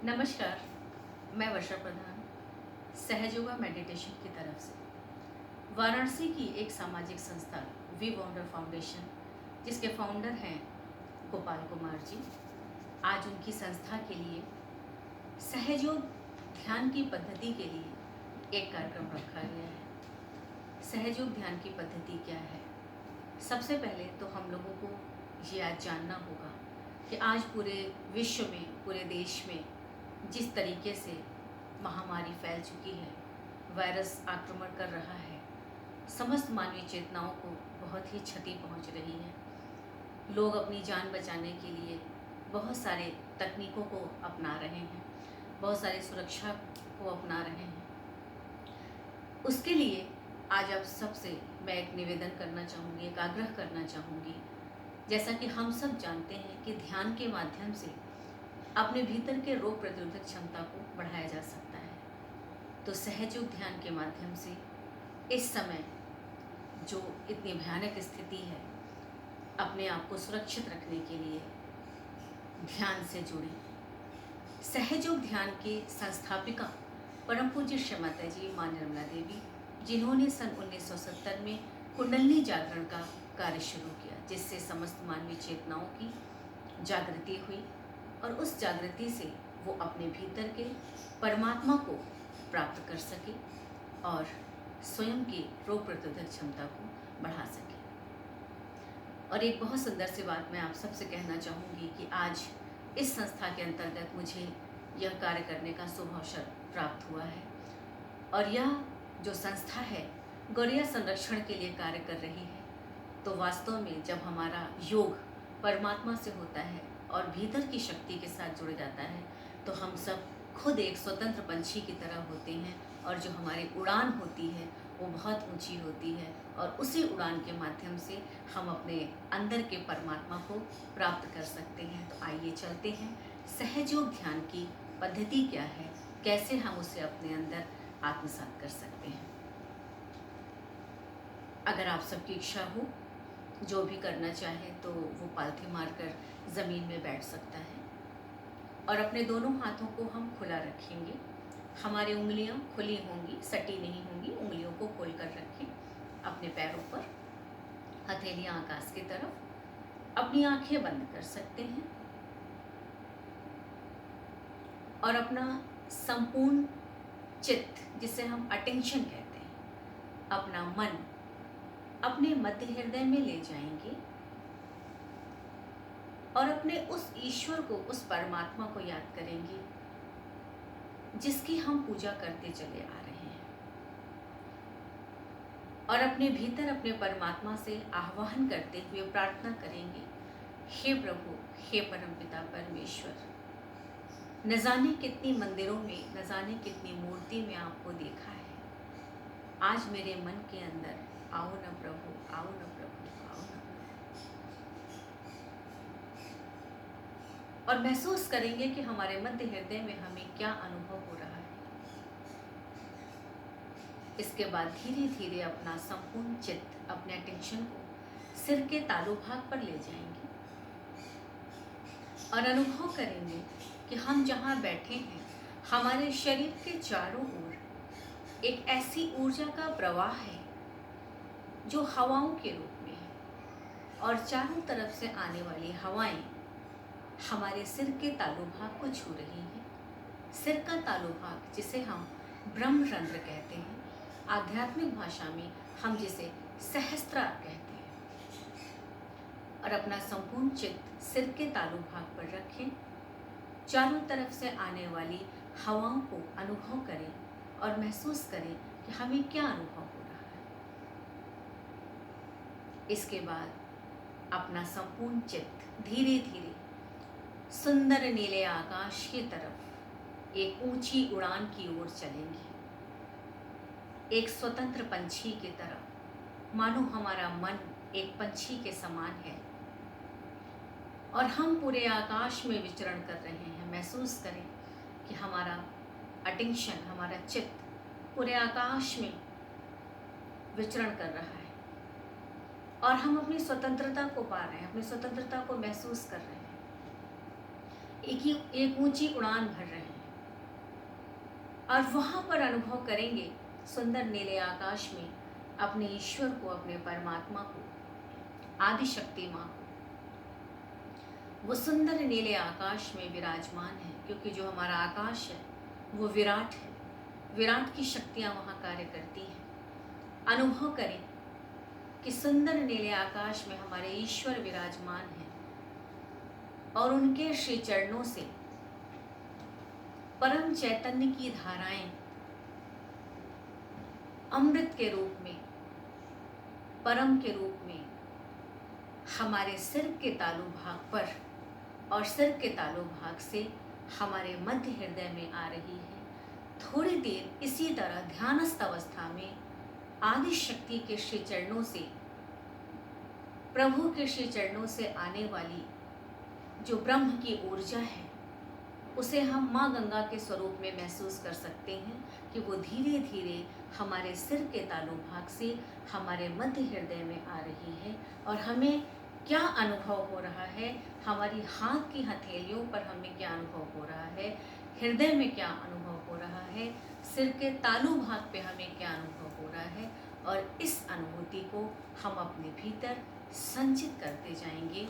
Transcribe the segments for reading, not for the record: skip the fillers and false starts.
नमस्कार। मैं वर्षा प्रधान सहज योगा मेडिटेशन की तरफ से वाराणसी की एक सामाजिक संस्था वी वांडर फाउंडेशन, जिसके फाउंडर हैं गोपाल कुमार जी। आज उनकी संस्था के लिए सहयोग ध्यान की पद्धति के लिए एक कार्यक्रम रखा गया है। सहयोग ध्यान की पद्धति क्या है? सबसे पहले तो हम लोगों को ये आज जानना होगा कि आज पूरे विश्व में, पूरे देश में जिस तरीके से महामारी फैल चुकी है, वायरस आक्रमण कर रहा है, समस्त मानवीय चेतनाओं को बहुत ही क्षति पहुंच रही है। लोग अपनी जान बचाने के लिए बहुत सारे तकनीकों को अपना रहे हैं, बहुत सारी सुरक्षा को अपना रहे हैं। उसके लिए आज आप सबसे मैं एक निवेदन करना चाहूँगी, एक आग्रह करना चाहूँगी। जैसा कि हम सब जानते हैं कि ध्यान के माध्यम से अपने भीतर के रोग प्रतिरोधक क्षमता को बढ़ाया जा सकता है। तो सहयोग ध्यान के माध्यम से इस समय जो इतनी भयानक स्थिति है, अपने आप को सुरक्षित रखने के लिए ध्यान से जुड़े। सहयोग ध्यान के संस्थापिका परम पूज्य श्रीमाता जी माँ निर्मला देवी, जिन्होंने सन 1970 में कुंडलिनी जागरण का कार्य शुरू किया, जिससे समस्त मानवीय चेतनाओं की जागृति हुई और उस जागृति से वो अपने भीतर के परमात्मा को प्राप्त कर सके और स्वयं की रोग प्रतिरोधक क्षमता को बढ़ा सके। और एक बहुत सुंदर सी बात मैं आप सबसे कहना चाहूँगी कि आज इस संस्था के अंतर्गत मुझे यह कार्य करने का शुभ अवसर प्राप्त हुआ है। और यह जो संस्था है गौरैया संरक्षण के लिए कार्य कर रही है। तो वास्तव में जब हमारा योग परमात्मा से होता है और भीतर की शक्ति के साथ जुड़ जाता है, तो हम सब खुद एक स्वतंत्र पंछी की तरह होते हैं और जो हमारी उड़ान होती है वो बहुत ऊंची होती है और उसी उड़ान के माध्यम से हम अपने अंदर के परमात्मा को प्राप्त कर सकते हैं। तो आइए चलते हैं, सहयोग ध्यान की पद्धति क्या है, कैसे हम उसे अपने अंदर आत्मसात कर सकते हैं। अगर आप सबकी इच्छा हो, जो भी करना चाहे तो वो पालथी मारकर ज़मीन में बैठ सकता है और अपने दोनों हाथों को हम खुला रखेंगे। हमारी उंगलियां खुली होंगी, सटी नहीं होंगी। उंगलियों को खोल कर रखें अपने पैरों पर, हथेलियां आकाश की तरफ। अपनी आंखें बंद कर सकते हैं और अपना संपूर्ण चित्त, जिसे हम अटेंशन कहते हैं, अपना मन अपने मध्य हृदय में ले जाएंगे और अपने उस ईश्वर को, उस परमात्मा को याद करेंगे जिसकी हम पूजा करते चले आ रहे हैं। और अपने भीतर अपने परमात्मा से आह्वान करते हुए प्रार्थना करेंगे, हे प्रभु, हे परमपिता परमेश्वर, न जाने कितनी मंदिरों में, न जाने कितनी मूर्ति में आपको देखा है। आज मेरे मन के अंदर आओ न प्रभु, आओ न प्रभु, आओ न प्रभु। और महसूस करेंगे कि हमारे मध्य हृदय में हमें क्या अनुभव हो रहा है। इसके बाद धीरे धीरे अपना संपूर्ण चित्त, अपने अटेंशन को सिर के तालु भाग पर ले जाएंगे और अनुभव करेंगे कि हम जहाँ बैठे हैं, हमारे शरीर के चारों ओर एक ऐसी ऊर्जा का प्रवाह है जो हवाओं के रूप में है और चारों तरफ से आने वाली हवाएं हमारे सिर के तालु भाग को छू रही हैं। सिर का तालु भाग, जिसे हम ब्रह्मरंध्र कहते हैं, आध्यात्मिक भाषा में हम जिसे सहस्त्रार कहते हैं। और अपना संपूर्ण चित्त सिर के तालु भाग पर रखें। चारों तरफ से आने वाली हवाओं को अनुभव करें और महसूस करें कि हमें क्या अनुभव हो रहा है। इसके बाद अपना संपूर्ण चित्त धीरे धीरे सुंदर नीले आकाश की तरफ एक ऊंची उड़ान की ओर चलेंगे, एक स्वतंत्र पंछी की तरह, मानो हमारा मन एक पंछी के समान है और हम पूरे आकाश में विचरण कर रहे हैं। महसूस करें कि हमारा अटेंशन, हमारा चित्त पूरे आकाश में विचरण कर रहा है और हम अपनी स्वतंत्रता को पा रहे हैं, अपनी स्वतंत्रता को महसूस कर रहे हैं। एक ऊंची उड़ान भर रहे हैं। और वहाँ पर अनुभव करेंगे सुंदर नीले आकाश में अपने ईश्वर को, अपने परमात्मा को, आदि शक्ति माँ को। वो सुंदर नीले आकाश में विराजमान है, क्योंकि जो हमारा आकाश है वो विराट है। विराट की शक्तियाँ वहाँ कार्य करती हैं। अनुभव करें कि सुंदर नीले आकाश में हमारे ईश्वर विराजमान हैं और उनके श्री चरणों से परम चैतन्य की धाराएं अमृत के रूप में, परम के रूप में हमारे सिर के तालु भाग पर और सिर के तालु भाग से हमारे मध्य हृदय में आ रही है। थोड़ी देर इसी तरह ध्यानस्थ अवस्था में आदि शक्ति के श्री चरणों से, प्रभु के श्री चरणों से आने वाली जो ब्रह्म की ऊर्जा है उसे हम माँ गंगा के स्वरूप में महसूस कर सकते हैं कि वो धीरे धीरे हमारे सिर के तालु भाग से हमारे मध्य हृदय में आ रही है। और हमें क्या अनुभव हो रहा है, हमारी हाथ की हथेलियों पर हमें क्या अनुभव हो रहा है, हृदय में क्या अनुभव हो रहा है, सिर के तालु भाग पे हमें क्या अनुभव हो रहा है, और इस अनुभूति को हम अपने भीतर संचित करते जाएंगे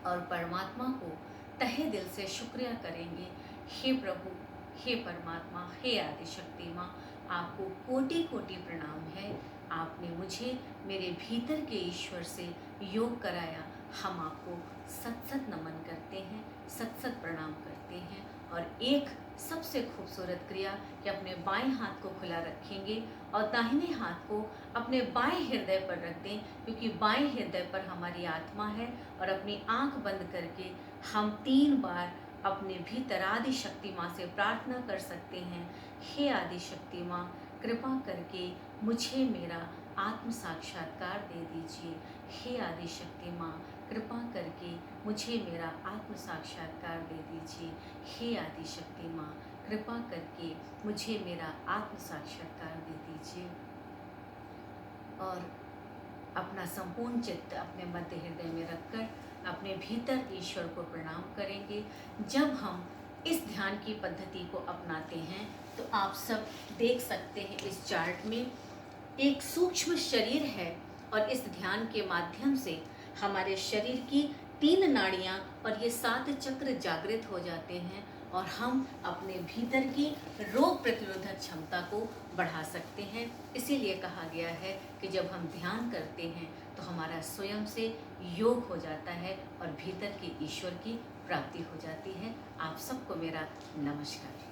और परमात्मा को तहे दिल से शुक्रिया करेंगे। हे प्रभु, हे परमात्मा, हे आदि शक्ति माँ, आपको कोटि कोटि प्रणाम है। आपने मुझे मेरे भीतर के ईश्वर से योग कराया। हम आपको सत सत नमन करते हैं, सत सत प्रणाम करते हैं। और एक सबसे खूबसूरत क्रिया कि अपने बाएं हाथ को खुला रखेंगे और दाहिने हाथ को अपने बाएं हृदय पर रख दें, क्योंकि बाएं हृदय पर हमारी आत्मा है। और अपनी आंख बंद करके हम 3 बार अपने भीतर आदि शक्ति माँ से प्रार्थना कर सकते हैं। हे आदि शक्ति माँ, कृपा करके मुझे मेरा आत्म साक्षात्कार दे दीजिए। हे आदि शक्ति माँ, कृपा करके मुझे मेरा आत्म साक्षात्कार दे दीजिए। हे आदि शक्ति माँ, कृपा करके मुझे मेरा आत्म साक्षात्कार दे दीजिए। और अपना संपूर्ण चित्त अपने मध्य हृदय में रखकर अपने भीतर ईश्वर को प्रणाम करेंगे। जब हम इस ध्यान की पद्धति को अपनाते हैं तो आप सब देख सकते हैं इस चार्ट में एक सूक्ष्म शरीर है, और इस ध्यान के माध्यम से हमारे शरीर की 3 नाड़ियाँ और ये 7 चक्र जागृत हो जाते हैं और हम अपने भीतर की रोग प्रतिरोधक क्षमता को बढ़ा सकते हैं। इसीलिए कहा गया है कि जब हम ध्यान करते हैं तो हमारा स्वयं से योग हो जाता है और भीतर के ईश्वर की प्राप्ति हो जाती है। आप सबको मेरा नमस्कार।